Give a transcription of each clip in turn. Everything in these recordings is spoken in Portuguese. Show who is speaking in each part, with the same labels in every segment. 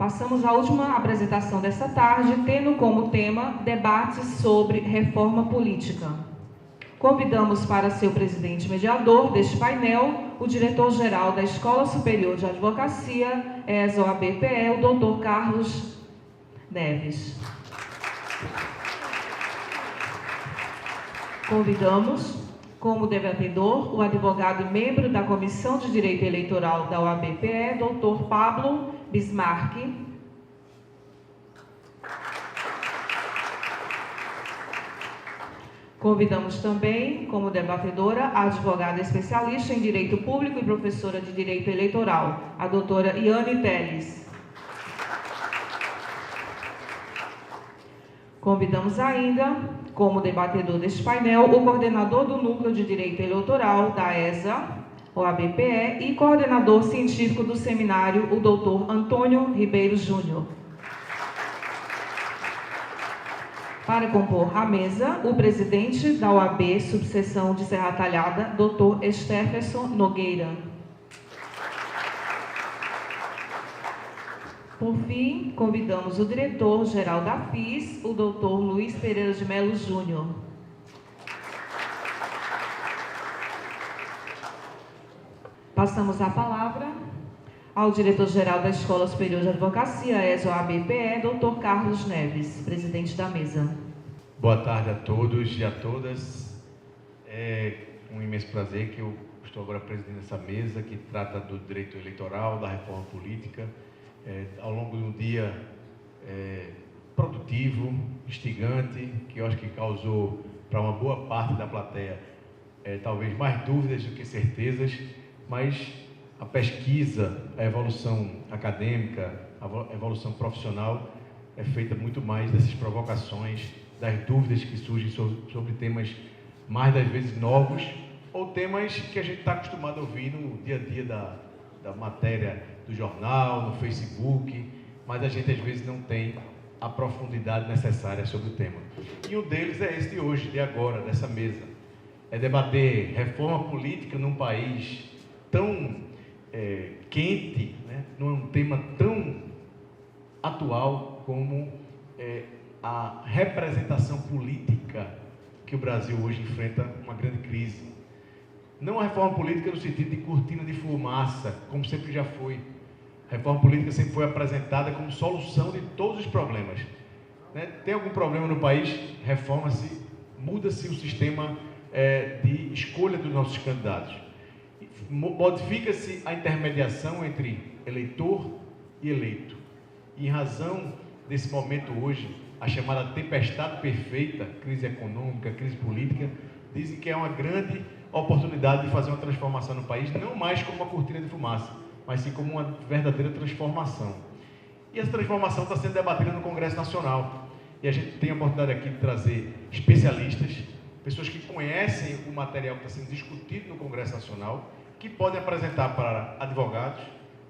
Speaker 1: Passamos à última apresentação dessa tarde, tendo como tema debates sobre reforma política. Convidamos para ser o presidente mediador deste painel o diretor-geral da Escola Superior de Advocacia, ESA-OAB-PE, o doutor Carlos Neves. Convidamos como debatedor o advogado e membro da Comissão de Direito Eleitoral da OAB-PE, doutor Pablo Bismarck. Convidamos também, como debatedora, a advogada especialista em Direito Público e professora de Direito Eleitoral, a doutora Iane Teles. Convidamos ainda, como debatedor deste painel, o coordenador do Núcleo de Direito Eleitoral da ESA, OAB-PE, e coordenador científico do seminário, o doutor Antônio Ribeiro Júnior. Para compor a mesa, o presidente da OAB, subseção de Serra Talhada, doutor Esteferson Nogueira. Por fim, convidamos o diretor-geral da FIS, o doutor Luiz Pereira de Melo Júnior. Passamos a palavra ao diretor-geral da Escola Superior de Advocacia, ESA-OAB-PE, doutor Carlos Neves, presidente da mesa.
Speaker 2: Boa tarde a todos e a todas. É um imenso prazer que eu estou agora presidindo essa mesa que trata do direito eleitoral, da reforma política. Ao longo de um dia produtivo, instigante, que eu acho que causou para uma boa parte da plateia talvez mais dúvidas do que certezas, mas a pesquisa, a evolução acadêmica, a evolução profissional é feita muito mais dessas provocações, das dúvidas que surgem sobre temas mais das vezes novos ou temas que a gente está acostumado a ouvir no dia a dia da matéria do jornal, no Facebook, mas a gente às vezes não tem a profundidade necessária sobre o tema. E um deles é esse de hoje, de agora, dessa mesa. É debater reforma política num país tão quente, né? Num tema tão atual como a representação política que o Brasil hoje enfrenta uma grande crise. Não a reforma política no sentido de cortina de fumaça, como sempre já foi. A reforma política sempre foi apresentada como solução de todos os problemas. Né? Tem algum problema no país? Reforma-se, muda-se o sistema de escolha dos nossos candidatos. Modifica-se a intermediação entre eleitor e eleito. E em razão desse momento hoje, a chamada tempestade perfeita, crise econômica, crise política, dizem que é uma grande oportunidade de fazer uma transformação no país, não mais como uma cortina de fumaça, mas sim como uma verdadeira transformação. E essa transformação está sendo debatida no Congresso Nacional. E a gente tem a oportunidade aqui de trazer especialistas, pessoas que conhecem o material que está sendo discutido no Congresso Nacional, que podem apresentar para advogados,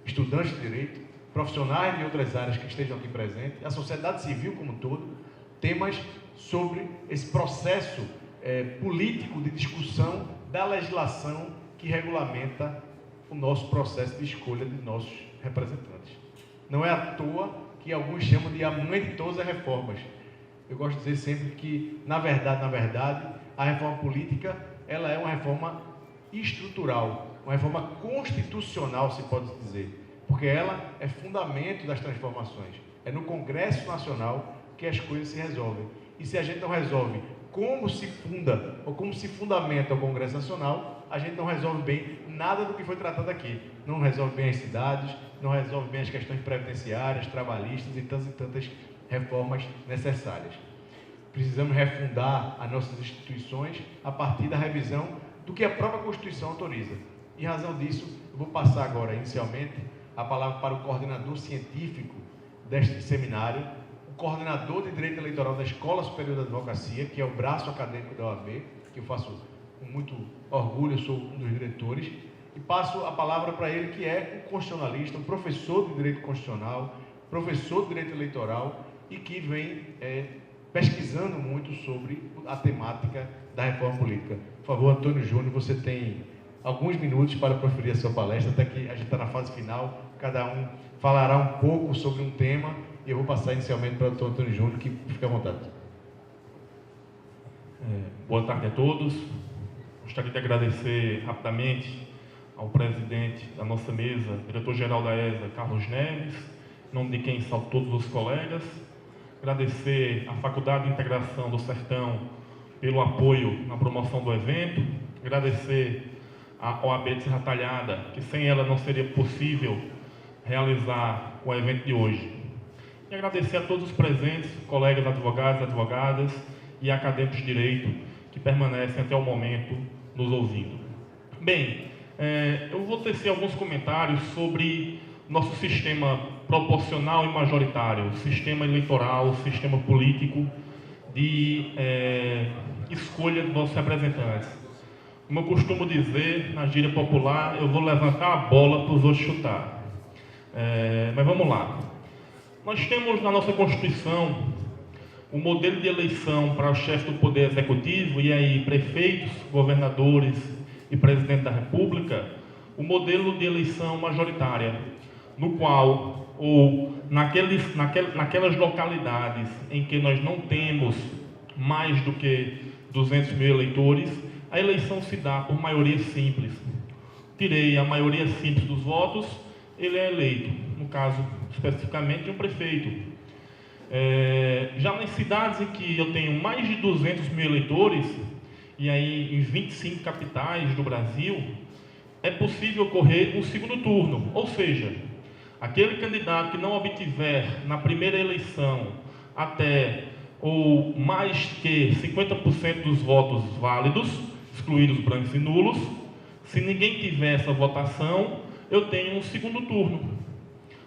Speaker 2: estudantes de direito, profissionais de outras áreas que estejam aqui presentes, a sociedade civil como um todo, temas sobre esse processo político de discussão da legislação que regulamenta o nosso processo de escolha de nossos representantes. Não é à toa que alguns chamam de a mãe de todas as reformas. Eu gosto de dizer sempre que, na verdade, a reforma política ela é uma reforma estrutural, uma reforma constitucional, se pode dizer, porque ela é fundamento das transformações. É no Congresso Nacional que as coisas se resolvem. E se a gente não resolve como se funda ou como se fundamenta o Congresso Nacional, a gente não resolve bem nada do que foi tratado aqui. Não resolve bem as cidades, não resolve bem as questões previdenciárias, trabalhistas e tantas reformas necessárias. Precisamos refundar as nossas instituições a partir da revisão do que a própria Constituição autoriza. Em razão disso, eu vou passar agora, inicialmente, a palavra para o coordenador científico deste seminário, o coordenador de Direito Eleitoral da Escola Superior da Advocacia, que é o braço acadêmico da OAB, que eu faço com muito orgulho, eu sou um dos diretores, e passo a palavra para ele, que é um constitucionalista, um professor de Direito Constitucional, professor de Direito Eleitoral, e que vem pesquisando muito sobre a temática da reforma política. Por favor, Antônio Júnior, você tem alguns minutos para proferir a sua palestra, até que a gente está na fase final, cada um falará um pouco sobre um tema, e eu vou passar inicialmente para o Dr. Antônio Júnior, que fica à vontade.
Speaker 3: Boa tarde a todos. Gostaria de agradecer rapidamente ao presidente da nossa mesa, diretor-geral da ESA, Carlos Neves, em nome de quem saúdo todos os colegas. Agradecer à Faculdade de Integração do Sertão pelo apoio na promoção do evento. Agradecer à OAB de Serra Talhada, que sem ela não seria possível realizar o evento de hoje. E agradecer a todos os presentes, colegas advogados, advogadas e acadêmicos de direito que permanecem até o momento nos ouvindo. Bem, eu vou tecer alguns comentários sobre nosso sistema proporcional e majoritário, sistema eleitoral, sistema político de escolha dos nossos representantes. Como eu costumo dizer, na gíria popular, eu vou levantar a bola para os outros chutar. Mas vamos lá. Nós temos na nossa Constituição o modelo de eleição para o chefe do Poder Executivo, e aí prefeitos, governadores e presidente da República, o modelo de eleição majoritária, no qual, ou naquelas localidades em que nós não temos mais do que 200 mil eleitores, a eleição se dá por maioria simples. Tirei a maioria simples dos votos, ele é eleito, no caso especificamente de um prefeito. Já nas cidades em que eu tenho mais de 200 mil eleitores, e aí em 25 capitais do Brasil, é possível ocorrer um segundo turno, ou seja, aquele candidato que não obtiver na primeira eleição até ou mais que 50% dos votos válidos, excluídos brancos e nulos, se ninguém tiver essa votação, eu tenho um segundo turno,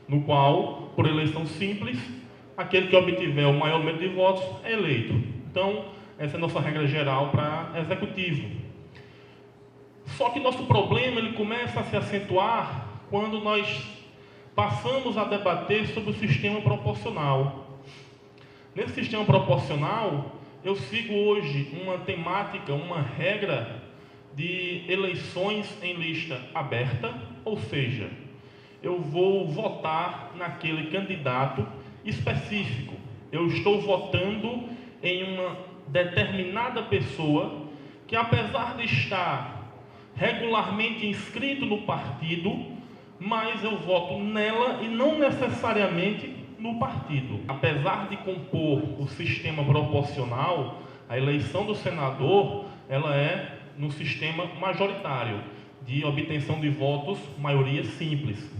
Speaker 3: no qual, por eleição simples, aquele que obtiver o maior número de votos é eleito. Então, essa é a nossa regra geral para executivo. Só que nosso problema ele começa a se acentuar quando nós passamos a debater sobre o sistema proporcional. Nesse sistema proporcional, eu sigo hoje uma temática, uma regra de eleições em lista aberta, ou seja, eu vou votar naquele candidato específico. Eu estou votando em uma determinada pessoa que, apesar de estar regularmente inscrito no partido, mas eu voto nela e não necessariamente no partido. Apesar de compor o sistema proporcional, a eleição do senador, ela é no sistema majoritário, de obtenção de votos, maioria simples.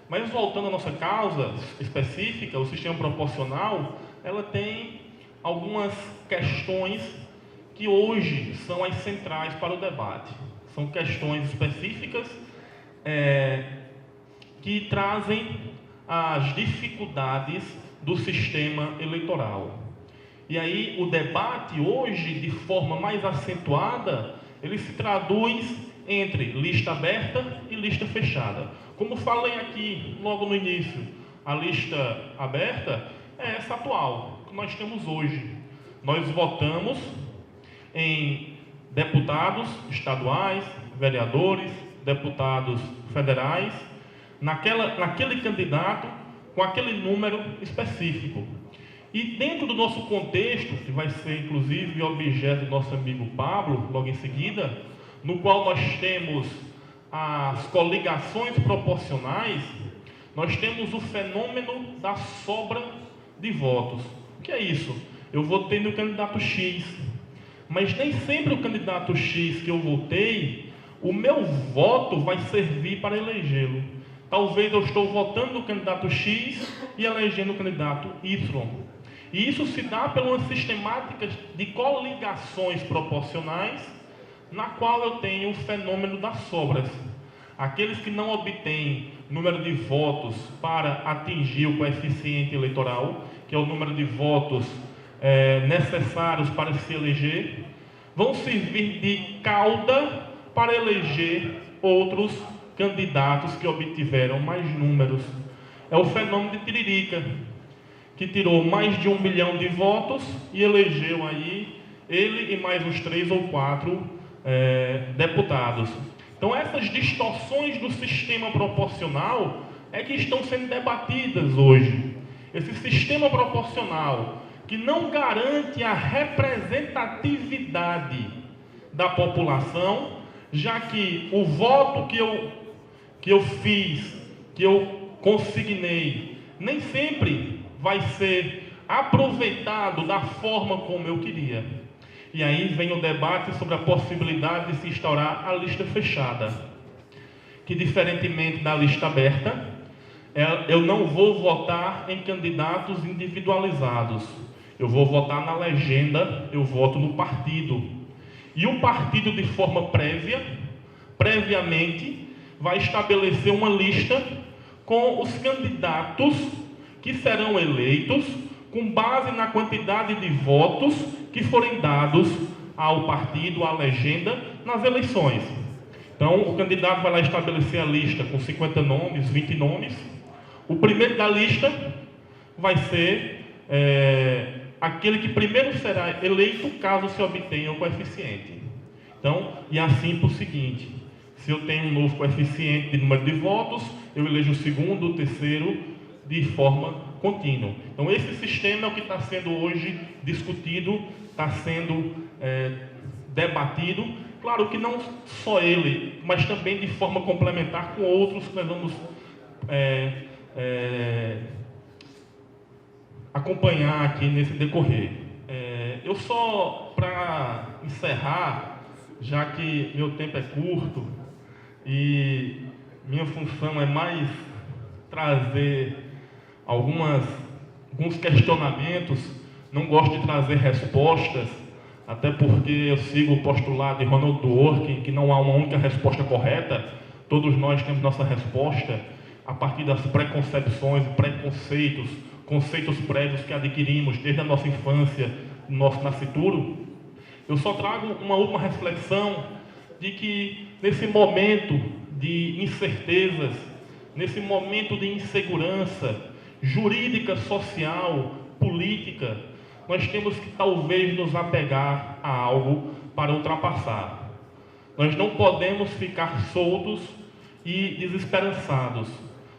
Speaker 3: Mas voltando à nossa causa específica, o sistema proporcional, ela tem algumas questões que hoje são as centrais para o debate. São questões específicas que trazem as dificuldades do sistema eleitoral. E aí o debate hoje, de forma mais acentuada, ele se traduz entre lista aberta e lista fechada. Como falei aqui logo no início, a lista aberta é essa atual que nós temos hoje. Nós votamos em deputados estaduais, vereadores, deputados federais, naquele candidato com aquele número específico. E dentro do nosso contexto, que vai ser inclusive objeto do nosso amigo Pablo, logo em seguida, no qual nós temos as coligações proporcionais, nós temos o fenômeno da sobra de votos. O que é isso? Eu votei no candidato X, mas nem sempre o candidato X que eu votei, o meu voto vai servir para elegê-lo. Talvez eu estou votando no candidato X e elegendo o candidato Y. E isso se dá por uma sistemática de coligações proporcionais, na qual eu tenho o fenômeno das sobras. Aqueles que não obtêm número de votos para atingir o coeficiente eleitoral, que é o número de votos necessários para se eleger, vão servir de cauda para eleger outros candidatos que obtiveram mais números. É o fenômeno de Tiririca, que tirou mais de 1 milhão de votos e elegeu aí ele e mais uns 3 ou 4 deputados. Então essas distorções do sistema proporcional é que estão sendo debatidas hoje. Esse sistema proporcional que não garante a representatividade da população, já que o voto que eu fiz, que eu consignei, nem sempre vai ser aproveitado da forma como eu queria. E aí vem o debate sobre a possibilidade de se instaurar a lista fechada, que diferentemente da lista aberta, eu não vou votar em candidatos individualizados. Eu vou votar na legenda, eu voto no partido. E o partido, de forma previamente, vai estabelecer uma lista com os candidatos que serão eleitos com base na quantidade de votos que forem dados ao partido, à legenda, nas eleições. Então, o candidato vai lá estabelecer a lista com 50 nomes, 20 nomes. O primeiro da lista vai ser aquele que primeiro será eleito caso se obtenha o coeficiente. Então, e assim por seguinte. Se eu tenho um novo coeficiente de número de votos, eu elejo o segundo, o terceiro, de forma contínua. Então, esse sistema é o que está sendo hoje discutido, está sendo debatido. Claro que não só ele, mas também de forma complementar com outros que nós vamos acompanhar aqui nesse decorrer. Eu só, para encerrar, já que meu tempo é curto e minha função é mais trazer alguns questionamentos, não gosto de trazer respostas, até porque eu sigo o postulado de Ronald Dworkin, que não há uma única resposta correta, todos nós temos nossa resposta a partir das preconcepções, preconceitos, conceitos prévios que adquirimos desde a nossa infância, no nosso nascituro. Eu só trago uma última reflexão de que nesse momento de incertezas, nesse momento de insegurança jurídica, social, política, nós temos que talvez nos apegar a algo para ultrapassar. Nós não podemos ficar soltos e desesperançados.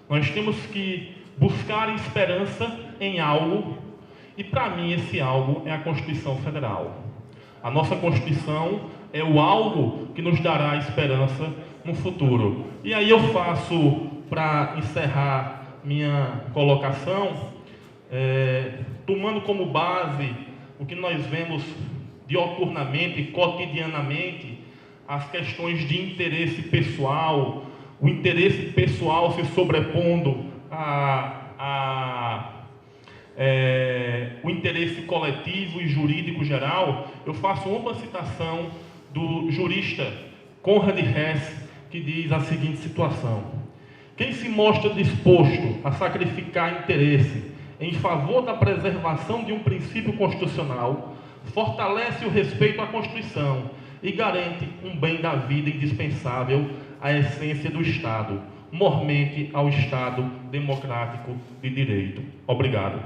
Speaker 3: Nós temos que buscar esperança em algo, e para mim esse algo é a Constituição Federal. A nossa Constituição é o algo que nos dará esperança no futuro. E aí eu faço, para encerrar minha colocação, tomando como base o que nós vemos dioturnamente, cotidianamente, as questões de interesse pessoal, o interesse pessoal se sobrepondo o interesse coletivo e jurídico geral, eu faço uma citação do jurista Conrad Hess, que diz a seguinte situação: quem se mostra disposto a sacrificar interesse em favor da preservação de um princípio constitucional, fortalece o respeito à Constituição e garante um bem da vida indispensável à essência do Estado, mormente ao Estado democrático de direito. Obrigado.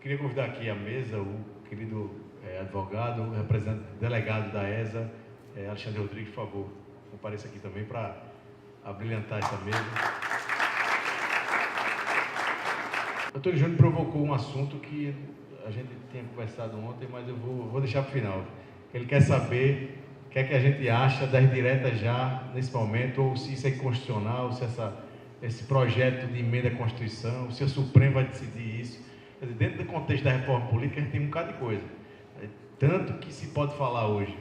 Speaker 2: Queria convidar aqui à mesa o querido advogado, representante, delegado da ESA, Alexandre Rodrigues, por favor, compareça aqui também para abrilhantar essa mesa. O Dr. Júnior provocou um assunto que a gente tinha conversado ontem, mas eu vou deixar para o final. Ele quer saber o que é que a gente acha das diretas já nesse momento, ou se isso é inconstitucional, se esse projeto de emenda à Constituição, se o Supremo vai decidir isso. Quer dizer, dentro do contexto da reforma política, a gente tem um bocado de coisa. Tanto que se pode falar hoje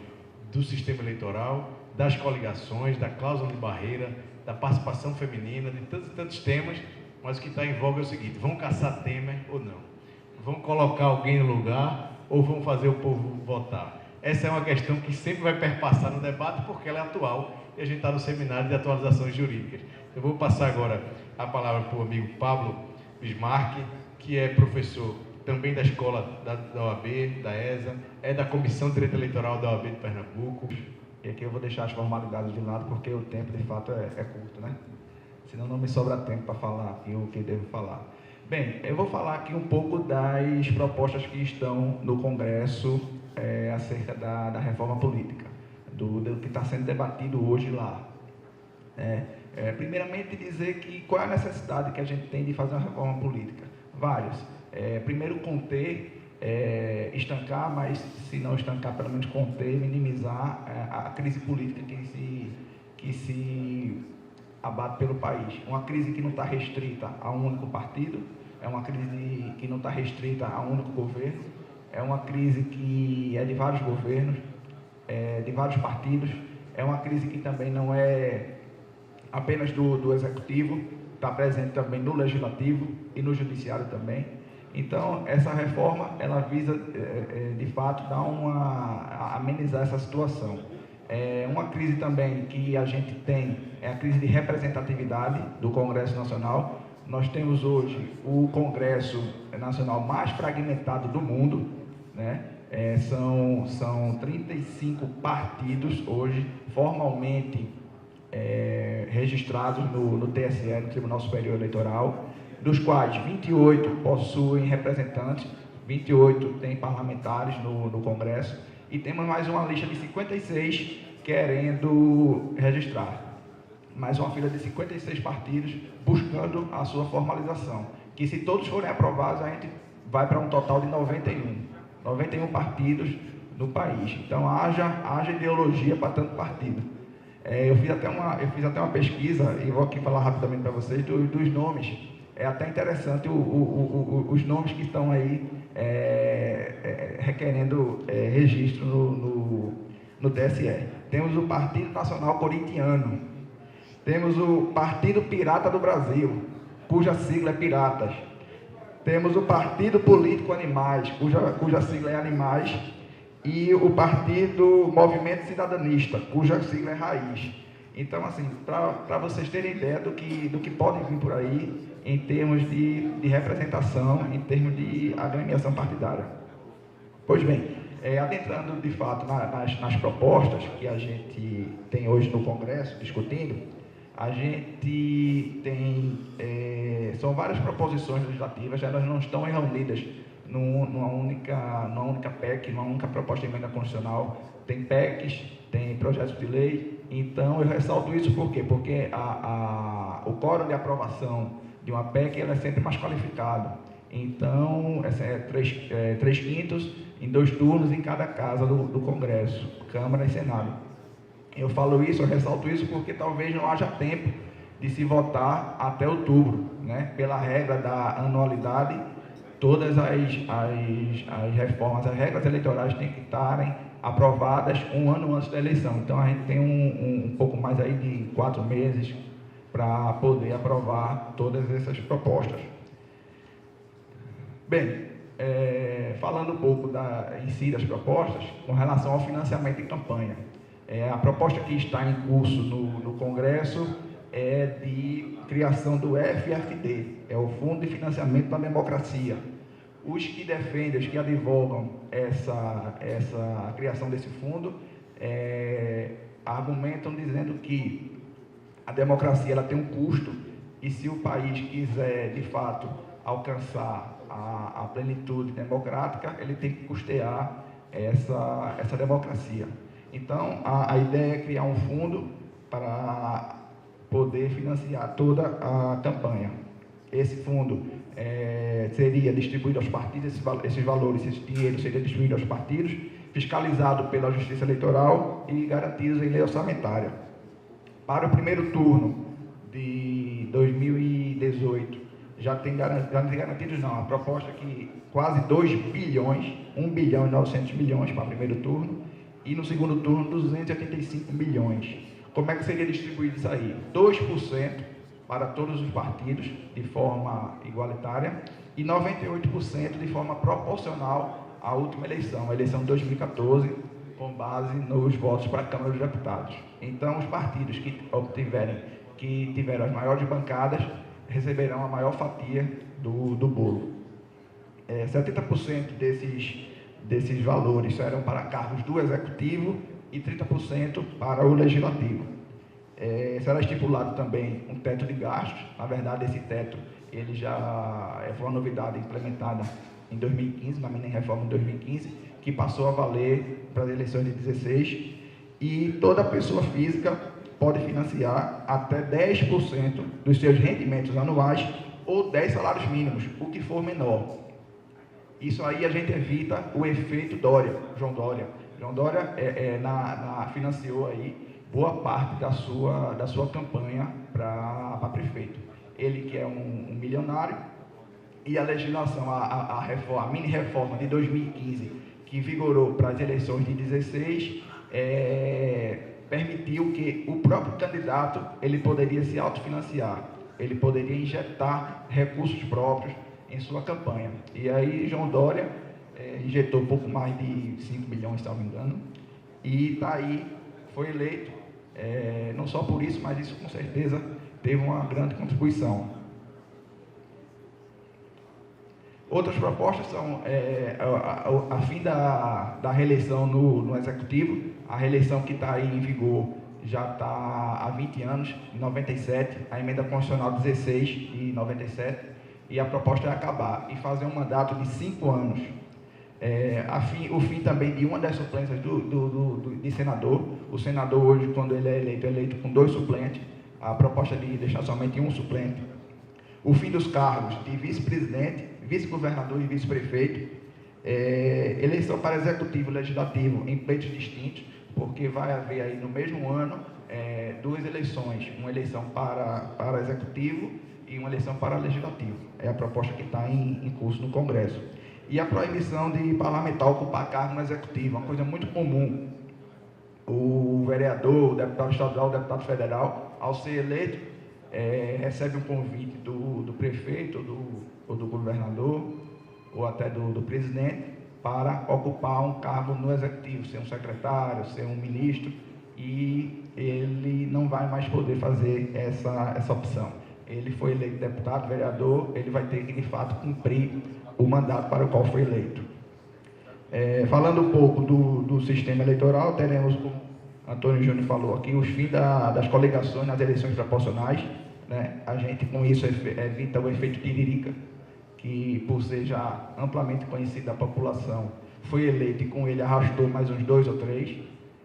Speaker 2: do sistema eleitoral, das coligações, da cláusula de barreira, da participação feminina, de tantos e tantos temas, mas o que está em voga é o seguinte: vão caçar Temer ou não? Vão colocar alguém no lugar ou vão fazer o povo votar? Essa é uma questão que sempre vai perpassar no debate, porque ela é atual e a gente está no seminário de atualizações jurídicas. Eu vou passar agora a palavra para o amigo Pablo Bismarck, que é professor também da escola da OAB, da ESA, é da Comissão de Direito Eleitoral da OAB de Pernambuco.
Speaker 4: E aqui eu vou deixar as formalidades de lado, porque o tempo de fato é curto, né? Senão não me sobra tempo para falar aqui o que devo falar. Bem, eu vou falar aqui um pouco das propostas que estão no Congresso acerca da reforma política, do que está sendo debatido hoje lá. Primeiramente, dizer que qual é a necessidade que a gente tem de fazer uma reforma política? Várias. Primeiro, conter, estancar, mas se não estancar, pelo menos conter, minimizar a crise política que se abate pelo país. Uma crise que não está restrita a um único partido, é uma crise que não está restrita a um único governo, é uma crise que é de vários governos, de vários partidos, é uma crise que também não é apenas do Executivo, está presente também no Legislativo e no Judiciário também. Então, essa reforma, ela visa, de fato, amenizar essa situação. Uma crise também que a gente tem é a crise de representatividade do Congresso Nacional. Nós temos hoje o Congresso Nacional mais fragmentado do mundo, né? São 35 partidos hoje formalmente registrados no TSE, no Tribunal Superior Eleitoral, dos quais 28 possuem representantes, 28 têm parlamentares no Congresso, e temos mais uma lista de 56 querendo registrar. Mais uma fila de 56 partidos buscando a sua formalização, que se todos forem aprovados, a gente vai para um total de 91 partidos no país. Então, haja ideologia para tanto partido. Eu fiz até uma pesquisa, e vou aqui falar rapidamente para vocês, dos nomes. É até interessante os nomes que estão aí requerendo registro no TSE. Temos o Partido Nacional Corintiano, temos o Partido Pirata do Brasil, cuja sigla é Piratas. Temos o Partido Político Animais, cuja sigla é Animais, e o Partido Movimento Cidadanista, cuja sigla é Raiz. Então, assim, para vocês terem ideia do que pode vir por aí em termos de representação, em termos de agremiação partidária. Pois bem, adentrando de fato nas propostas que a gente tem hoje no Congresso, discutindo, a gente tem, são várias proposições legislativas, elas não estão reunidas numa única PEC, numa única proposta de emenda constitucional. Tem PECs, tem projetos de lei. Então, eu ressalto isso por quê? Porque o quórum de aprovação de uma PEC ela é sempre mais qualificado. Então, três quintos em 2 turnos em cada casa do Congresso, Câmara e Senado. Eu ressalto isso porque talvez não haja tempo de se votar até outubro, né? Pela regra da anualidade, todas as reformas, as regras eleitorais têm que estarem aprovadas um ano antes da eleição. Então, a gente tem um pouco mais aí de 4 meses para poder aprovar todas essas propostas. Bem, falando um pouco em si das propostas, com relação ao financiamento de campanha. A proposta que está em curso no Congresso é de criação do FFD, é o Fundo de Financiamento da Democracia. Os que defendem, os que advogam essa criação desse fundo, argumentam dizendo que a democracia ela tem um custo e se o país quiser, de fato, alcançar a plenitude democrática, ele tem que custear essa democracia. Então, a ideia é criar um fundo para poder financiar toda a campanha. Esse fundo seria distribuído aos partidos, esses valores, esse dinheiro seria distribuído aos partidos, fiscalizado pela Justiça Eleitoral e garantido em lei orçamentária. Para o primeiro turno de 2018, já tem garantidos não, a proposta é que quase 2 bilhões, 1 bilhão e 900 milhões para o primeiro turno, e no segundo turno 285 milhões. Como é que seria distribuído isso aí? 2% para todos os partidos de forma igualitária e 98% de forma proporcional à última eleição, a eleição de 2014, com base nos votos para a Câmara dos Deputados. Então, os partidos que tiveram as maiores bancadas receberão a maior fatia do bolo. 70% desses valores serão para cargos do Executivo e 30% para o Legislativo. Será estipulado também um teto de gastos. Na verdade, esse teto ele já foi uma novidade implementada em 2015, na mini reforma de 2015, que passou a valer para as eleições de 16, e toda pessoa física pode financiar até 10% dos seus rendimentos anuais ou 10 salários mínimos, o que for menor. Isso aí a gente evita o efeito Dória, João Dória. João Dória financiou aí boa parte da sua campanha para prefeito. Ele que é um milionário, e a legislação, a mini reforma de 2015, que vigorou para as eleições de 16, permitiu que o próprio candidato ele poderia se autofinanciar, ele poderia injetar recursos próprios em sua campanha. E aí João Dória injetou um pouco mais de 5 milhões, se não me engano, e está aí, foi eleito, não só por isso, mas isso com certeza teve uma grande contribuição. Outras propostas são a fim da reeleição no Executivo. A reeleição que está aí em vigor já está há 20 anos, em 97, a emenda constitucional 16 de 97, e a proposta é acabar e fazer um mandato de 5 anos. O fim também de uma das suplências de senador. O senador hoje, quando ele é eleito com 2 suplentes, a proposta de deixar somente um suplente. O fim dos cargos de vice-presidente, vice-governador e vice-prefeito. Eleição para executivo e legislativo em pleitos distintos, porque vai haver aí no mesmo ano 2 eleições, uma eleição para executivo e uma eleição para legislativo. É a proposta que está em curso no Congresso. E a proibição de parlamentar ocupar cargo no executivo, uma coisa muito comum. O vereador, o deputado estadual, o deputado federal, ao ser eleito, recebe um convite do prefeito ou do governador, ou até do presidente, para ocupar um cargo no executivo, ser um secretário, ser um ministro, e ele não vai mais poder fazer essa opção. Ele foi eleito deputado, vereador, ele vai ter que, de fato, cumprir o mandato para o qual foi eleito. Falando um pouco do sistema eleitoral, teremos, como Antônio Júnior falou aqui, os fins das coligações nas eleições proporcionais, né? A gente, com isso, evita o efeito tiririca, que, por ser já amplamente conhecido da população, foi eleito e com ele arrastou mais uns 2 ou 3.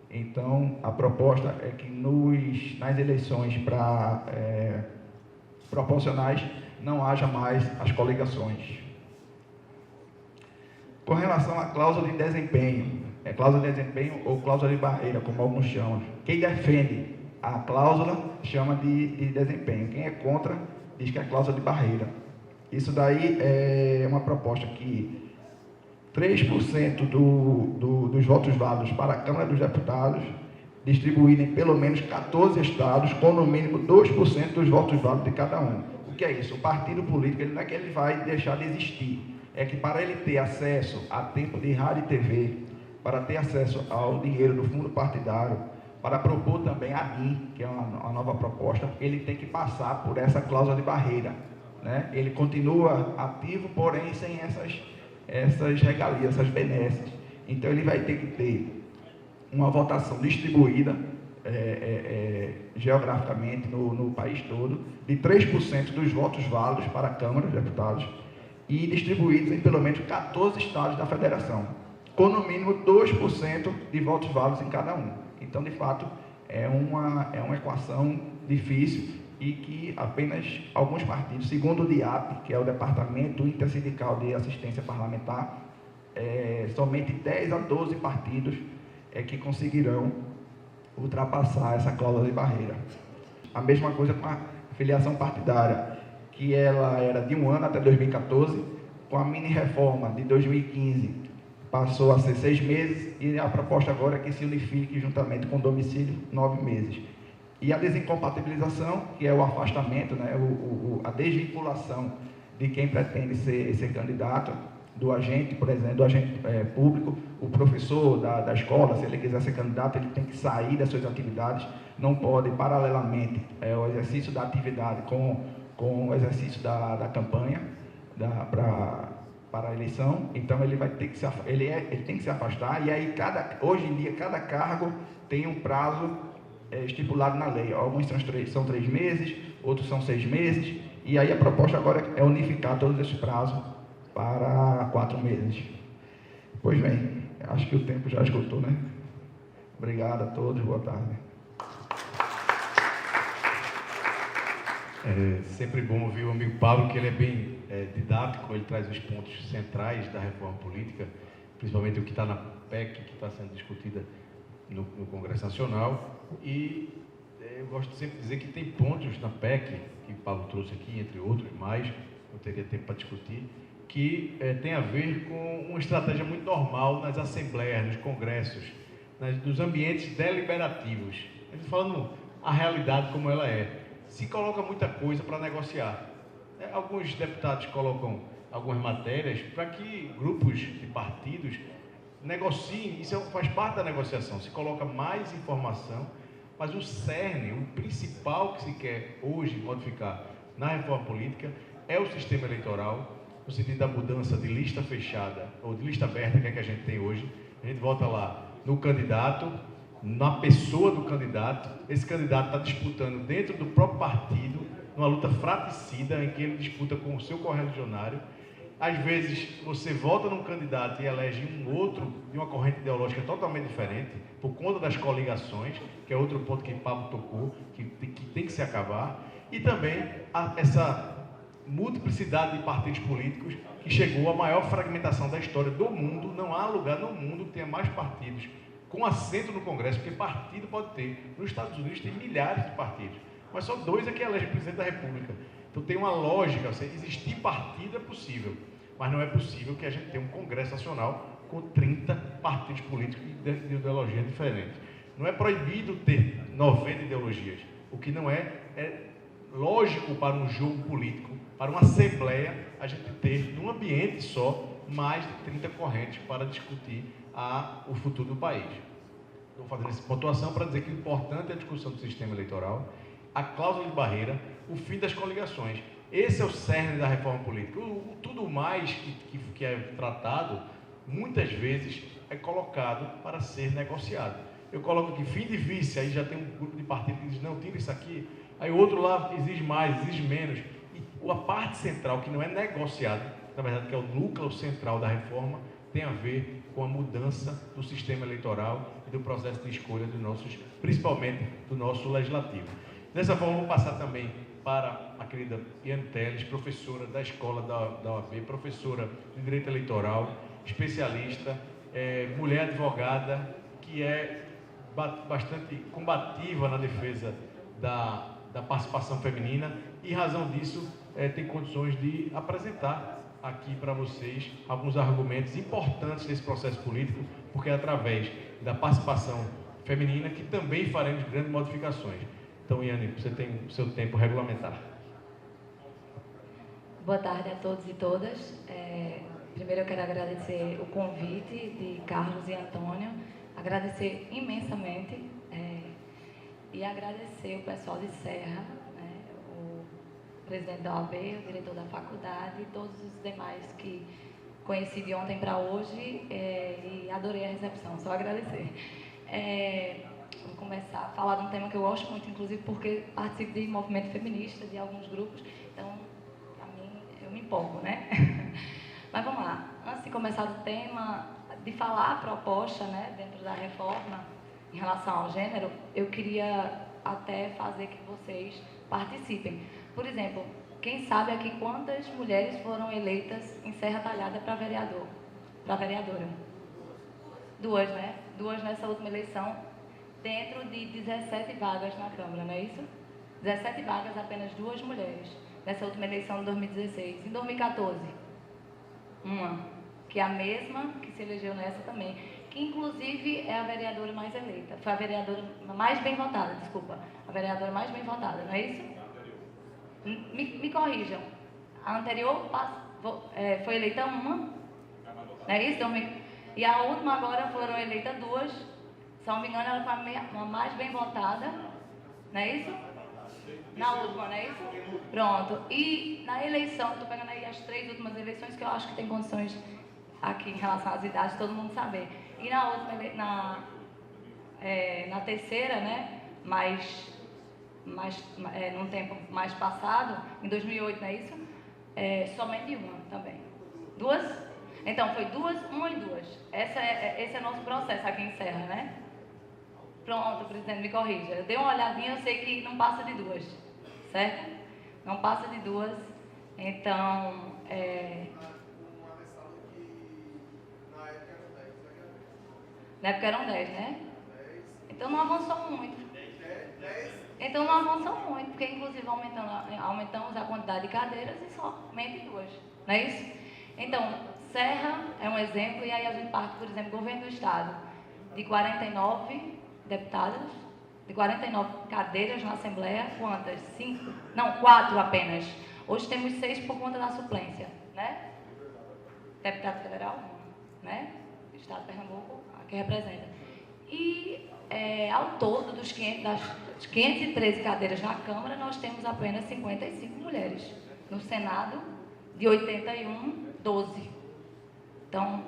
Speaker 4: Então, a proposta é que nas eleições proporcionais não haja mais as coligações. Com relação à cláusula de desempenho, cláusula de desempenho ou cláusula de barreira, como alguns chamam. Quem defende a cláusula chama de desempenho. Quem é contra diz que é cláusula de barreira. Isso daí é uma proposta que 3% dos votos válidos para a Câmara dos Deputados, distribuídos em pelo menos 14 estados, com no mínimo 2% dos votos válidos de cada um. O que é isso? O partido político, não é que ele vai deixar de existir, é que para ele ter acesso a tempo de rádio e TV, para ter acesso ao dinheiro do fundo partidário, para propor também a DIN, que é uma nova proposta, ele tem que passar por essa cláusula de barreira, né? Ele continua ativo, porém sem essas regalias, essas benesses. Então ele vai ter que ter uma votação distribuída geograficamente no país todo, de 3% dos votos válidos para a Câmara dos Deputados e distribuídos em pelo menos 14 estados da federação, com no mínimo 2% de votos válidos em cada um. Então, de fato, é uma equação difícil e que apenas alguns partidos, segundo o DIAP, que é o Departamento Intersindical de Assistência Parlamentar, somente 10 a 12 partidos que conseguirão ultrapassar essa cláusula de barreira. A mesma coisa com a filiação partidária, que ela era de 1 ano até 2014, com a mini-reforma de 2015, passou a ser 6 meses, e a proposta agora é que se unifique juntamente com o domicílio 9 meses. E a desincompatibilização, que é o afastamento, né, a desvinculação de quem pretende ser candidato, do agente, por exemplo, do agente público, o professor da escola, se ele quiser ser candidato, ele tem que sair das suas atividades, não pode, paralelamente, o exercício da atividade com o exercício da campanha para a eleição. Então ele vai ter que ele tem que se afastar, e aí hoje em dia cada cargo tem um prazo estipulado na lei. Alguns são 3 meses, outros são 6 meses, e aí a proposta agora é unificar todos esses prazos para 4 meses. Pois bem, Acho que o tempo já esgotou, né? Obrigado a todos, boa tarde.
Speaker 2: É sempre bom ouvir o amigo Pablo, que ele é bem didático, ele traz os pontos centrais da reforma política, principalmente o que está na PEC, que está sendo discutida no Congresso Nacional. E eu gosto sempre de dizer que tem pontos na PEC, que o Pablo trouxe aqui, entre outros mais, não teria tempo para discutir, que tem a ver com uma estratégia muito normal nas assembleias, nos congressos, nos ambientes deliberativos. A gente falando a realidade como ela é. Se coloca muita coisa para negociar. Alguns deputados colocam algumas matérias para que grupos de partidos negociem, isso faz parte da negociação, se coloca mais informação, mas o cerne, o principal que se quer hoje modificar na reforma política é o sistema eleitoral, no sentido da mudança de lista fechada ou de lista aberta, que é que a gente tem hoje. A gente volta lá no candidato, na pessoa do candidato. Esse candidato está disputando dentro do próprio partido, numa luta fratricida, em que ele disputa com o seu correligionário. Às vezes, você vota num candidato e elege um outro de uma corrente ideológica totalmente diferente, por conta das coligações, que é outro ponto que Pablo tocou, que tem que se acabar. E também essa multiplicidade de partidos políticos, que chegou à maior fragmentação da história do mundo. Não há lugar no mundo que tenha mais partidos com assento no Congresso, porque partido pode ter. Nos Estados Unidos tem milhares de partidos, mas só 2 é que elegem o presidente da República. Então tem uma lógica, existir partido é possível, mas não é possível que a gente tenha um Congresso Nacional com 30 partidos políticos de ideologias diferentes. Não é proibido ter 90 ideologias. O que não é lógico para um jogo político, para uma assembleia, a gente ter num ambiente só mais de 30 correntes para discutir o futuro do país. Estou fazendo essa pontuação para dizer que o importante é a discussão do sistema eleitoral, a cláusula de barreira, o fim das coligações. Esse é o cerne da reforma política. Tudo mais que é tratado, muitas vezes, é colocado para ser negociado. Eu coloco aqui fim de vice, aí já tem um grupo de partido que diz, não, tira isso aqui. Aí o outro lá exige mais, exige menos. E a parte central, que não é negociada, na verdade, que é o núcleo central da reforma, tem a ver com a mudança do sistema eleitoral e do processo de escolha principalmente do nosso legislativo. Dessa forma, vou passar também para a querida Iane Teles, professora da escola da OAB, professora de Direito Eleitoral, especialista, mulher advogada, que é bastante combativa na defesa da participação feminina e, em razão disso, tem condições de apresentar aqui para vocês alguns argumentos importantes desse processo político, porque é através da participação feminina que também faremos grandes modificações. Então, Iane, você tem o seu tempo regulamentar.
Speaker 5: Boa tarde a todos e todas. Primeiro eu quero agradecer o convite de Carlos e Antônio, agradecer imensamente e agradecer o pessoal de Serra, o presidente da OAB, o diretor da faculdade e todos os demais que conheci de ontem para hoje e adorei a recepção, só agradecer. Vou começar a falar de um tema que eu gosto muito, inclusive porque participo de movimento feminista, de alguns grupos, então, para mim, eu me empolgo, né? Mas vamos lá. Antes de começar o tema, de falar a proposta, né, dentro da reforma, em relação ao gênero, eu queria até fazer que vocês participem. Por exemplo, quem sabe aqui quantas mulheres foram eleitas em Serra Talhada para vereador? Para vereadora? 2, né? 2 nessa última eleição, dentro de 17 vagas na Câmara, não é isso? 17 vagas, apenas 2 mulheres, nessa última eleição de 2016. Em 2014, uma, que é a mesma que se elegeu nessa também, que inclusive é a vereadora mais eleita, foi a vereadora mais bem votada, desculpa, a vereadora mais bem votada, não é isso? Me corrijam, a anterior foi eleita uma, não é isso? E a última agora foram eleitas 2, se não me engano ela foi a mais bem votada, não é isso? Na última, não é isso? Pronto, e na eleição, estou pegando aí as 3 últimas eleições que eu acho que tem condições aqui em relação às idades, todo mundo saber. E na última, na terceira, né, num tempo mais passado, em 2008, não é isso? Somente uma também. 2? Então, foi uma e duas. Esse é o nosso processo aqui em Serra, né? Pronto, presidente, me corrija. Eu dei uma olhadinha, eu sei que não passa de duas, certo? Não passa de duas. Então, na época eram 10, né? Então não avançou muito. Então não avançou muito, porque inclusive aumentamos a quantidade de cadeiras e somente duas, não é isso? Então, Serra é um exemplo, e aí a gente parte, por exemplo, governo do Estado, de 49 deputadas, de 49 cadeiras na Assembleia, quantas? 5? Não, 4 apenas. Hoje temos 6 por conta da suplência, né? Deputado federal, né? Estado de Pernambuco, que representa. E ao todo, das 513 cadeiras na Câmara, nós temos apenas 55 mulheres. No Senado, de 81, 12. Então,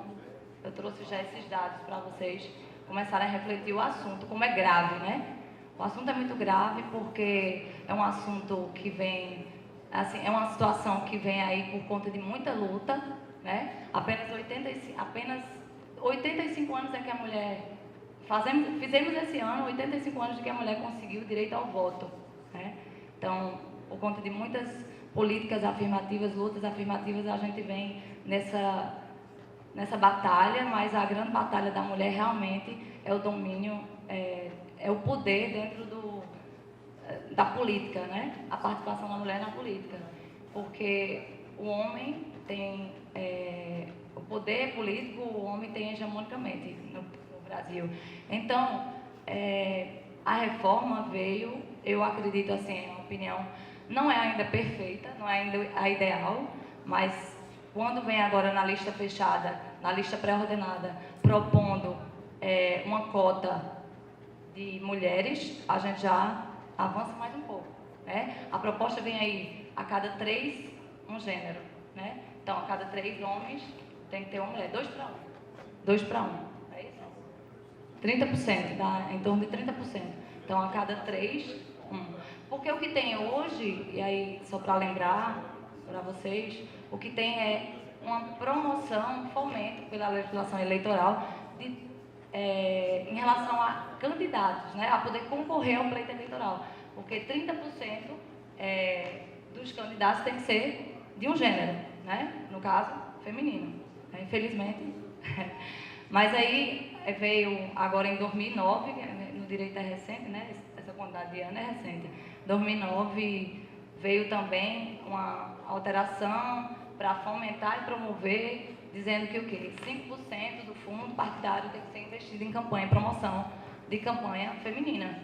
Speaker 5: eu trouxe já esses dados para vocês começarem a refletir o assunto, como é grave, né? O assunto é muito grave porque é um assunto que vem, assim, é uma situação que vem aí por conta de muita luta, né? Apenas 85 anos é que a mulher... Fizemos esse ano 85 anos de que a mulher conseguiu o direito ao voto, né? Então, por conta de muitas políticas afirmativas, lutas afirmativas, a gente vem nessa batalha, mas a grande batalha da mulher realmente é o domínio, é o poder dentro da política, né? A participação da mulher na política. Porque o homem tem... o poder político, o homem tem hegemonicamente no Brasil. Então, a reforma veio, eu acredito, assim, é uma opinião, não é ainda perfeita, não é ainda a ideal, mas quando vem agora na lista fechada, na lista pré-ordenada, propondo uma cota de mulheres, a gente já avança mais um pouco, né? A proposta vem aí, a cada 3, um gênero, né? Então, a cada 3 homens, tem que ter uma mulher, 2 para 1. 2 para 1, é isso? 30%, dá em torno de 30%. Então, a cada 3, 1. Porque o que tem hoje, e aí, só para lembrar para vocês, o que tem é uma promoção, um fomento pela legislação eleitoral em relação a candidatos, né, a poder concorrer ao pleito eleitoral. Porque 30% dos candidatos tem que ser de um gênero, né? No caso, feminino. Infelizmente. Mas aí veio, agora em 2009, no direito é recente, né? Essa quantidade de ano é recente. 2009 veio também uma alteração para fomentar e promover, dizendo que o quê? 5% do fundo partidário tem que ser investido em campanha, promoção de campanha feminina.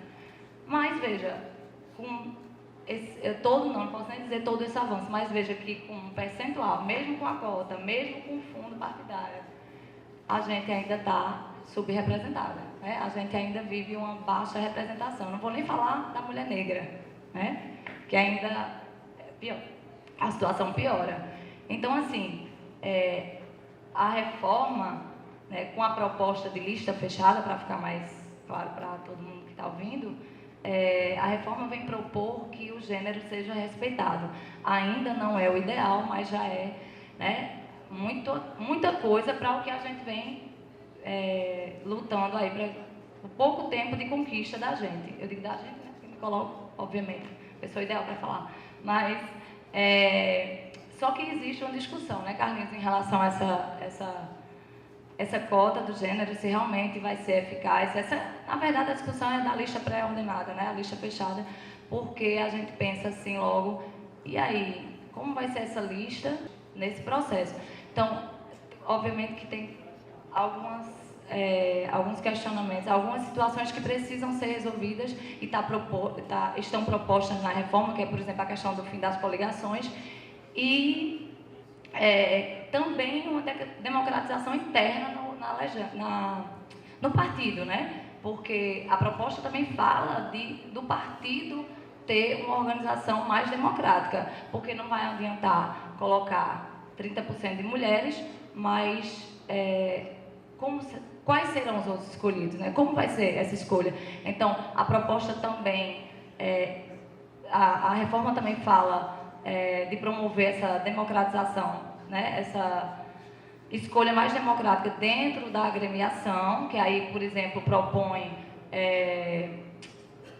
Speaker 5: Mas veja, com não posso nem dizer todo esse avanço, mas veja que com um percentual, mesmo com a cota, mesmo com o fundo partidário, a gente ainda está subrepresentada, né? A gente ainda vive uma baixa representação. Não vou nem falar da mulher negra, né? Que ainda pior, a situação piora. Então, assim, a reforma, né, com a proposta de lista fechada, para ficar mais claro para todo mundo que está ouvindo, a reforma vem propor que o gênero seja respeitado. Ainda não é o ideal, mas já é, né, muita coisa para o que a gente vem lutando aí, para o pouco tempo de conquista da gente. Eu digo da gente, né, porque me coloco, obviamente, pessoa ideal para falar. Mas, só que existe uma discussão, né, Carlinhos, em relação a essa cota do gênero, se realmente vai ser eficaz. Na verdade, a discussão é da lista pré-ordenada, né? A lista fechada, porque a gente pensa assim logo, e aí, como vai ser essa lista nesse processo? Então, obviamente que tem alguns questionamentos, algumas situações que precisam ser resolvidas e estão propostas na reforma, que é, por exemplo, a questão do fim das coligações, e também uma democratização interna no partido, né? Porque a proposta também fala do partido ter uma organização mais democrática, porque não vai adiantar colocar 30% de mulheres, mas quais serão os outros escolhidos, né? Como vai ser essa escolha? Então, a proposta também, a reforma também fala de promover essa democratização, né? escolha mais democrática dentro da agremiação, que aí, por exemplo, propõe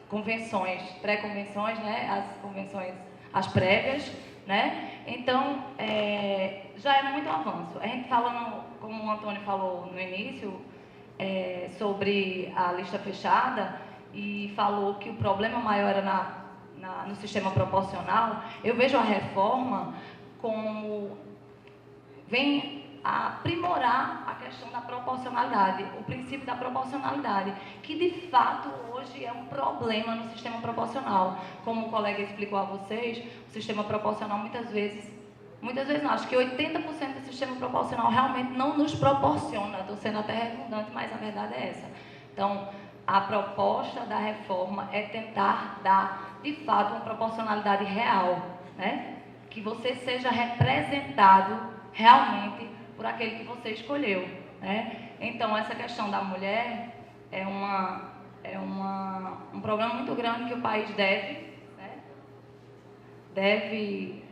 Speaker 5: convenções, pré-convenções, né, as convenções, as prévias, né? Então, já é muito avanço. A gente falando, como o Antônio falou no início, sobre a lista fechada e falou que o problema maior era no sistema proporcional, eu vejo a reforma como vem a aprimorar a questão da proporcionalidade, o princípio da proporcionalidade, que de fato hoje é um problema no sistema proporcional. Como o colega explicou a vocês, o sistema proporcional muitas vezes não, acho que 80% do sistema proporcional realmente não nos proporciona, estou sendo até redundante, mas a verdade é essa. Então, a proposta da reforma é tentar dar, de fato, uma proporcionalidade real, né? Que você seja representado realmente por aquele que você escolheu, né? Então, essa questão da mulher é um problema muito grande que o país deve, né? Deve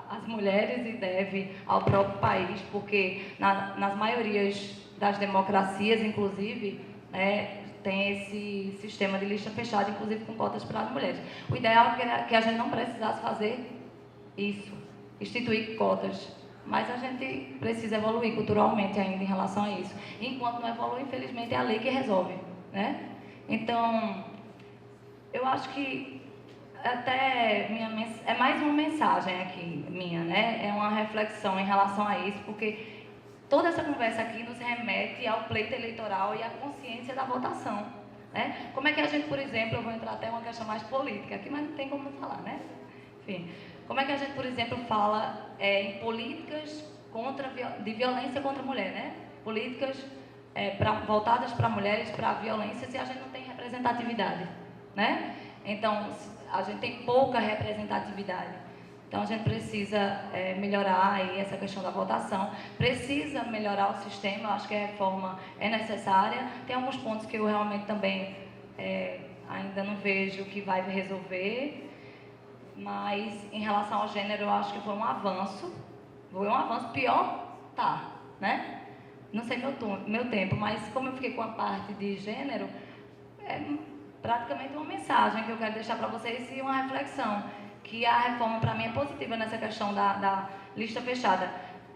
Speaker 5: às mulheres e deve ao próprio país, porque nas maiorias das democracias, inclusive, tem esse sistema de lista fechada, inclusive com cotas para as mulheres. O ideal é que a gente não precisasse fazer isso, instituir cotas, mas a gente precisa evoluir culturalmente ainda em relação a isso. E enquanto não evolui, infelizmente, é a lei que resolve, né? Então, eu acho que até é mais uma mensagem aqui minha, né? É uma reflexão em relação a isso, porque toda essa conversa aqui nos remete ao pleito eleitoral e à consciência da votação, né? Como é que a gente, por exemplo, eu vou entrar até uma questão mais política aqui, mas não tem como não falar, né? Enfim, como é que a gente, por exemplo, fala em políticas de violência contra a mulher, né? Políticas voltadas para mulheres, para violência, se a gente não tem representatividade, né? Então, a gente tem pouca representatividade. Então, a gente precisa melhorar aí essa questão da votação, precisa melhorar o sistema, eu acho que a reforma é necessária. Tem alguns pontos que eu realmente também ainda não vejo que vai resolver, mas em relação ao gênero, eu acho que foi um avanço, pior tá, né? Não sei meu tempo, mas como eu fiquei com a parte de gênero, é praticamente uma mensagem que eu quero deixar para vocês e uma reflexão, que a reforma para mim é positiva nessa questão da lista fechada.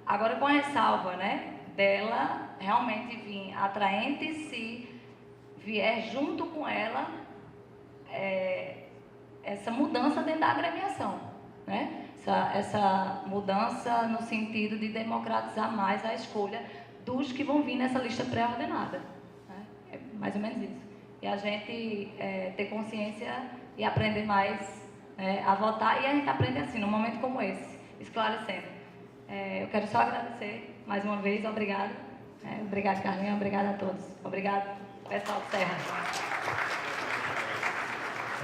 Speaker 5: Agora com a ressalva, né, dela realmente vir atraente se vier junto com ela essa mudança dentro da agremiação, né? Essa mudança no sentido de democratizar mais a escolha dos que vão vir nessa lista pré-ordenada, né? É mais ou menos isso. E a gente ter consciência e aprender mais a votar, e a gente aprende assim, num momento como esse, esclarecendo. Eu quero só agradecer mais uma vez, obrigada. Obrigada, Carlinha, obrigada a todos. Obrigado, pessoal do Serra.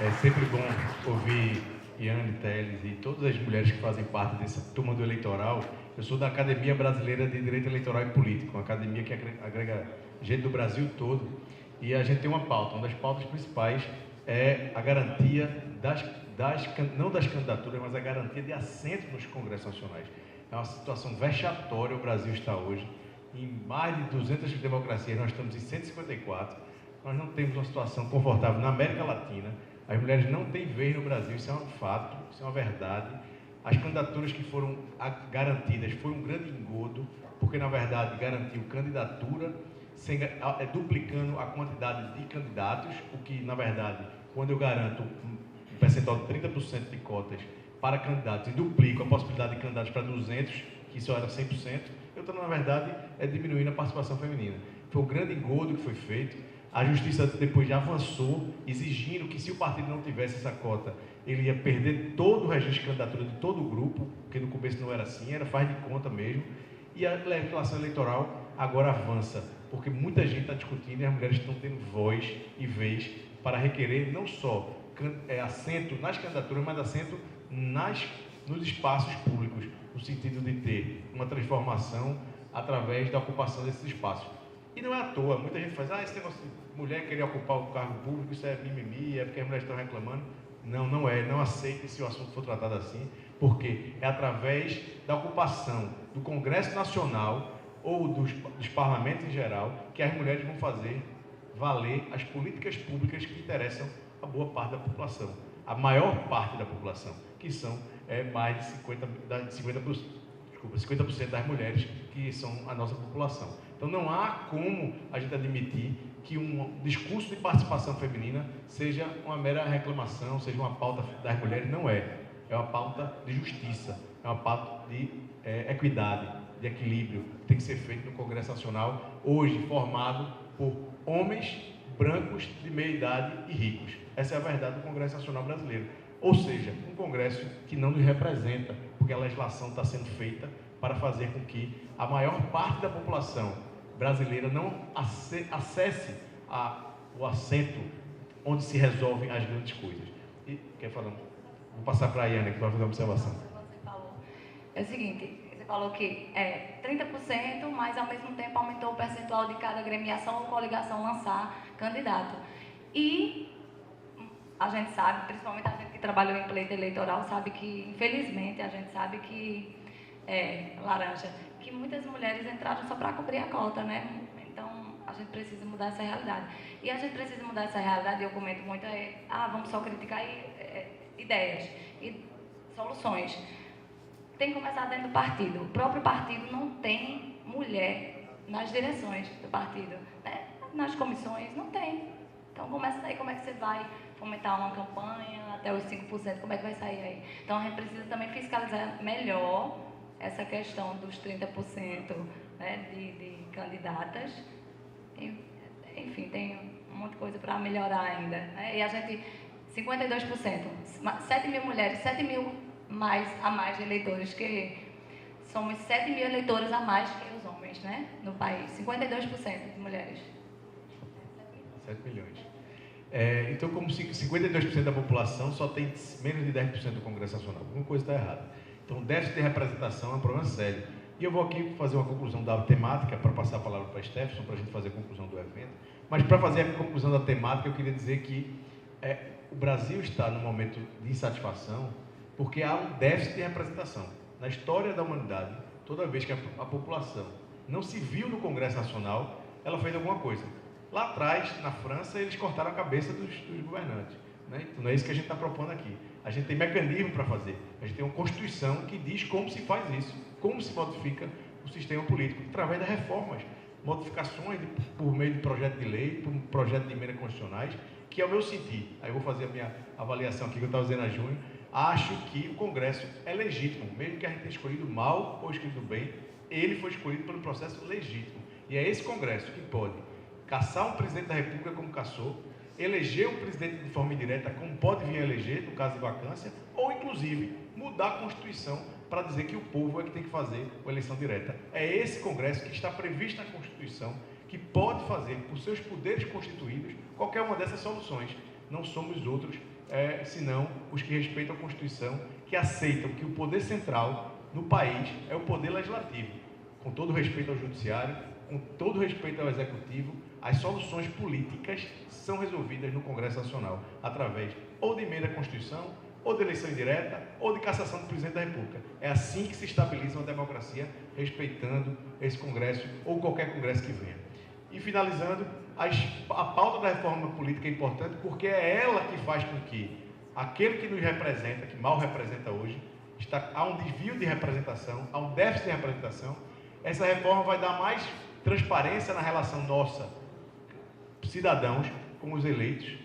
Speaker 2: É sempre bom ouvir Iane Teles e todas as mulheres que fazem parte dessa turma do eleitoral. Eu sou da Academia Brasileira de Direito Eleitoral e Político, uma academia que agrega gente do Brasil todo. E a gente tem uma pauta, uma das pautas principais é a garantia não das candidaturas, mas a garantia de assento nos congressos nacionais. É uma situação vexatória o Brasil está hoje. Em mais de 200 democracias, nós estamos em 154. Nós não temos uma situação confortável na América Latina. As mulheres não têm vez no Brasil, isso é um fato, isso é uma verdade. As candidaturas que foram garantidas foi um grande engodo, porque, na verdade, garantiu candidatura, duplicando a quantidade de candidatos, o que, na verdade, quando eu garanto um percentual de 30% de cotas para candidatos e duplico a possibilidade de candidatos para 200, que isso era 100%, eu estou, na verdade, diminuindo a participação feminina. Foi um grande engodo que foi feito. A Justiça depois já avançou, exigindo que, se o partido não tivesse essa cota, ele ia perder todo o registro de candidatura de todo o grupo, porque no começo não era assim, era faz de conta mesmo. E a legislação eleitoral agora avança, porque muita gente está discutindo e as mulheres estão tendo voz e vez para requerer não só assento nas candidaturas, mas assento nos espaços públicos, no sentido de ter uma transformação através da ocupação desses espaços. E não é à toa, muita gente faz, esse negócio de mulher querer ocupar o cargo público, isso é mimimi, é porque as mulheres estão reclamando. Não, não é, não aceite se o assunto for tratado assim. porque é através da ocupação do Congresso Nacional ou dos parlamentos em geral que as mulheres vão fazer valer as políticas públicas que interessam a boa parte da população, a maior parte da população, que são mais de 50% das mulheres que são a nossa população. Então não há como a gente admitir que um discurso de participação feminina seja uma mera reclamação, seja uma pauta das mulheres. Não é. É uma pauta de justiça, é uma pauta de equidade, de equilíbrio, que tem que ser feito no Congresso Nacional, hoje formado por homens brancos de meia idade e ricos. Essa é a verdade do Congresso Nacional Brasileiro. Ou seja, um Congresso que não nos representa, porque a legislação está sendo feita para fazer com que a maior parte da população brasileira não acesse o assento onde se resolvem as grandes coisas. E, quer falar? Vou passar para a Iana, que vai fazer uma observação.
Speaker 5: Você falou. É o seguinte, você falou que 30%, mas ao mesmo tempo aumentou o percentual de cada agremiação ou coligação lançar candidato. E a gente sabe, principalmente a gente que trabalhou em pleito eleitoral, sabe que, infelizmente, a gente sabe que, laranja, que muitas mulheres entraram só para cobrir a cota, né? Então, a gente precisa mudar essa realidade. E a gente precisa mudar essa realidade, e eu comento muito, vamos só criticar ideias e soluções. Tem que começar dentro do partido. O próprio partido não tem mulher nas direções do partido, né? Nas comissões, não tem. Então, começa daí, como é que você vai fomentar uma campanha até os 5%, como é que vai sair aí? Então, a gente precisa também fiscalizar melhor essa questão dos 30%, né, de candidatas. Enfim, tem um monte de coisa para melhorar ainda, né? E a gente, 52%, 7 mil mulheres, 7 mil a mais de eleitores, que somos 7 mil eleitores a mais que os homens, né, no país, 52% de mulheres.
Speaker 2: 7 milhões. Então, como 52% da população só tem menos de 10% do Congresso Nacional, alguma coisa está errada. Então, o déficit de representação é um problema sério. E eu vou aqui fazer uma conclusão da temática, para passar a palavra para a Stefson, para a gente fazer a conclusão do evento. Mas, para fazer a conclusão da temática, eu queria dizer que o Brasil está num momento de insatisfação, porque há um déficit de representação. Na história da humanidade, toda vez que a população não se viu no Congresso Nacional, ela fez alguma coisa. Lá atrás, na França, eles cortaram a cabeça dos governantes, né? Então, não é isso que a gente está propondo aqui. A gente tem mecanismo para fazer. A gente tem uma Constituição que diz como se faz isso, como se modifica o sistema político, através das reformas, modificações por meio de projeto de lei, por projeto de emenda constitucionais, que é o meu sentir. Aí eu vou fazer a minha avaliação aqui, que eu estava dizendo a Júnior. Acho que o Congresso é legítimo, mesmo que a gente tenha escolhido mal ou escolhido bem, ele foi escolhido pelo processo legítimo. E é esse Congresso que pode caçar um presidente da República como caçou, eleger um presidente de forma indireta como pode vir a eleger, no caso de vacância, ou inclusive mudar a Constituição para dizer que o povo é que tem que fazer a eleição direta. É esse Congresso que está previsto na Constituição que pode fazer, por seus poderes constituídos, qualquer uma dessas soluções. Não somos outros, senão os que respeitam a Constituição, que aceitam que o poder central no país é o poder legislativo, com todo respeito ao judiciário, com todo respeito ao executivo. As soluções políticas são resolvidas no Congresso Nacional, através ou de emenda à Constituição, ou de eleição indireta, ou de cassação do presidente da República. É assim que se estabiliza uma democracia, respeitando esse Congresso, ou qualquer Congresso que venha. E finalizando, a pauta da reforma política é importante, porque é ela que faz com que aquele que nos representa, que mal representa hoje, há um desvio de representação, há um déficit de representação. Essa reforma vai dar mais transparência na relação nossa, cidadãos, com os eleitos,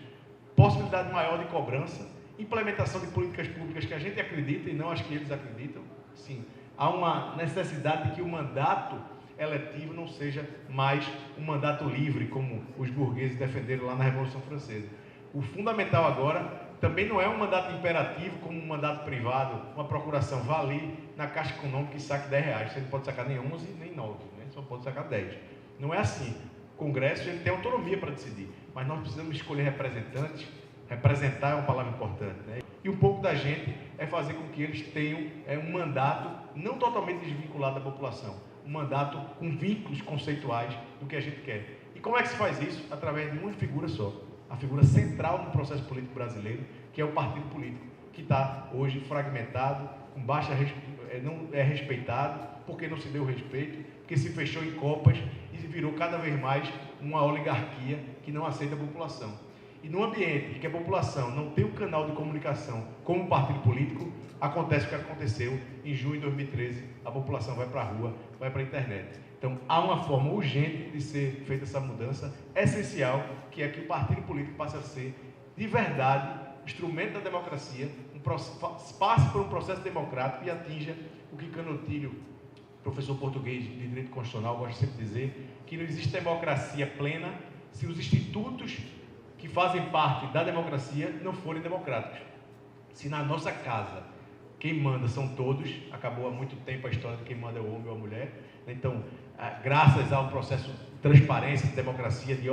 Speaker 2: possibilidade maior de cobrança, implementação de políticas públicas que a gente acredita e não as que eles acreditam. Sim, há uma necessidade de que o mandato eletivo não seja mais um mandato livre, como os burgueses defenderam lá na Revolução Francesa. O fundamental agora também não é um mandato imperativo, como um mandato privado, uma procuração. Vá ali na Caixa Econômica e saque R$10. Você não pode sacar nem 11 nem 9, né? Só pode sacar 10. Não é assim. O Congresso ele tem autonomia para decidir, mas nós precisamos escolher representantes. Representar é uma palavra importante, né? E um pouco da gente é fazer com que eles tenham um mandato não totalmente desvinculado da população, um mandato com vínculos conceituais do que a gente quer. E como é que se faz isso? Através de uma figura só, a figura central do processo político brasileiro, que é o partido político, que está hoje fragmentado, com baixa, não é respeitado, porque não se deu respeito, porque se fechou em copas e virou cada vez mais uma oligarquia que não aceita a população. E num ambiente em que a população não tem um canal de comunicação como um partido político, acontece o que aconteceu em junho de 2013, a população vai para a rua, vai para a internet. Então, há uma forma urgente de ser feita essa mudança, essencial, que é que o partido político passe a ser, de verdade, instrumento da democracia, passe por um processo democrático e atinja o que Canutilho, professor português de Direito Constitucional, gosta sempre de dizer, que não existe democracia plena se os institutos que fazem parte da democracia não forem democráticos. Se na nossa casa quem manda são todos, acabou há muito tempo a história de quem manda é o homem ou a mulher, então, graças ao processo de transparência, de democracia, de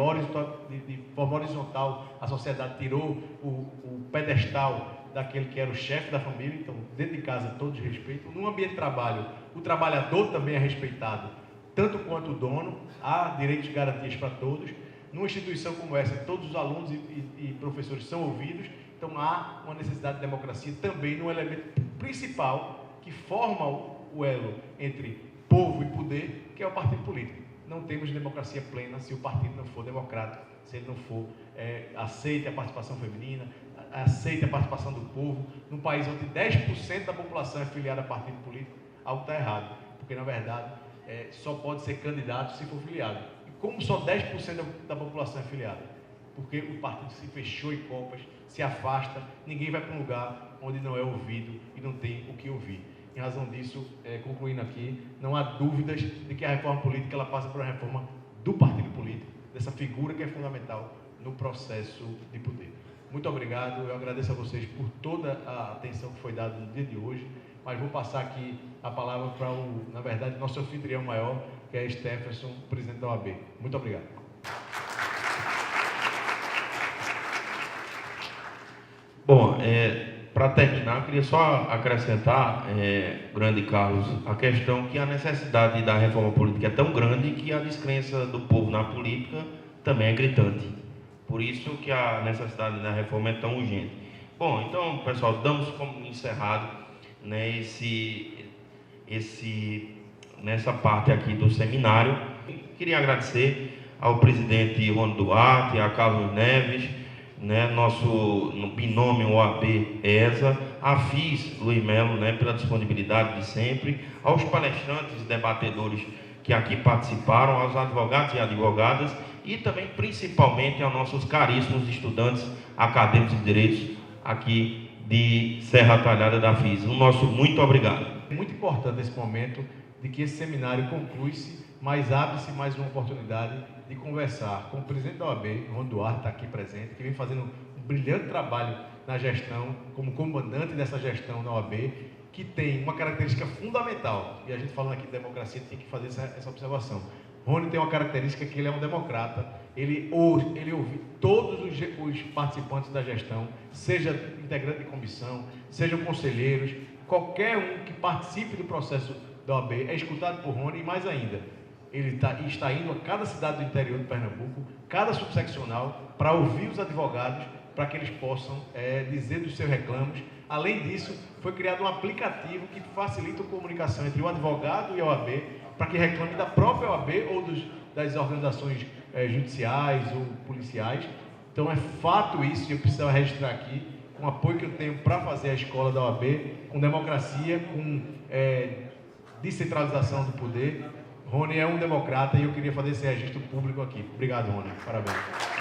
Speaker 2: forma horizontal, a sociedade tirou o pedestal daquele que era o chefe da família, então, dentro de casa, todos respeitam. No ambiente de trabalho, o trabalhador também é respeitado, tanto quanto o dono, há direitos e garantias para todos. Numa instituição como essa, todos os alunos e professores são ouvidos, então há uma necessidade de democracia também no elemento principal que forma o elo entre povo e poder, que é o partido político. Não temos democracia plena se o partido não for democrático, se ele não for aceite a participação feminina, aceite a participação do povo. Num país onde 10% da população é filiada a partido político, algo está errado, porque na verdade só pode ser candidato se for filiado. E como só 10% da população é filiada? Porque o partido se fechou em copas, se afasta, ninguém vai para um lugar onde não é ouvido e não tem o que ouvir. Em razão disso, concluindo aqui, não há dúvidas de que a reforma política ela passa por uma reforma do partido político, dessa figura que é fundamental no processo de poder. Muito obrigado, eu agradeço a vocês por toda a atenção que foi dada no dia de hoje, mas vou passar aqui a palavra para na verdade, nosso anfitrião maior, que é Stephenson, presidente da OAB. Muito obrigado.
Speaker 6: Bom, para terminar, eu queria só acrescentar, grande Carlos, a questão que a necessidade da reforma política é tão grande que a descrença do povo na política também é gritante. Por isso que a necessidade da reforma é tão urgente. Bom, então, pessoal, damos como encerrado, né, nessa parte aqui do seminário. Queria agradecer ao presidente Rony Duarte, a Carlos Neves, né, nosso binômio OAB-ESA, a FIS Luiz Melo, né, pela disponibilidade de sempre, aos palestrantes e debatedores que aqui participaram, aos advogados e advogadas e também, principalmente, aos nossos caríssimos estudantes acadêmicos de direitos aqui de Serra Talhada da FIS. O nosso muito obrigado.
Speaker 2: É muito importante esse momento de que esse seminário conclui-se, mas abre-se mais uma oportunidade de conversar com o presidente da OAB, Rony Duarte, está aqui presente, que vem fazendo um brilhante trabalho na gestão, como comandante dessa gestão na OAB, que tem uma característica fundamental, e a gente falando aqui de democracia tem que fazer essa observação. Rony tem uma característica que ele é um democrata, ele ouve todos os participantes da gestão, seja integrante de comissão, sejam conselheiros, qualquer um que participe do processo da OAB é escutado por Rony, e mais ainda, ele está indo a cada cidade do interior de Pernambuco, cada subseccional, para ouvir os advogados, para que eles possam dizer dos seus reclamos. Além disso, foi criado um aplicativo que facilita a comunicação entre o advogado e a OAB, para que reclame da própria OAB ou das organizações judiciais ou policiais. Então é fato isso, e eu preciso registrar aqui, com o apoio que eu tenho para fazer a escola da OAB, com democracia, com descentralização do poder. Rony é um democrata e eu queria fazer esse registro público aqui. Obrigado, Rony. Parabéns.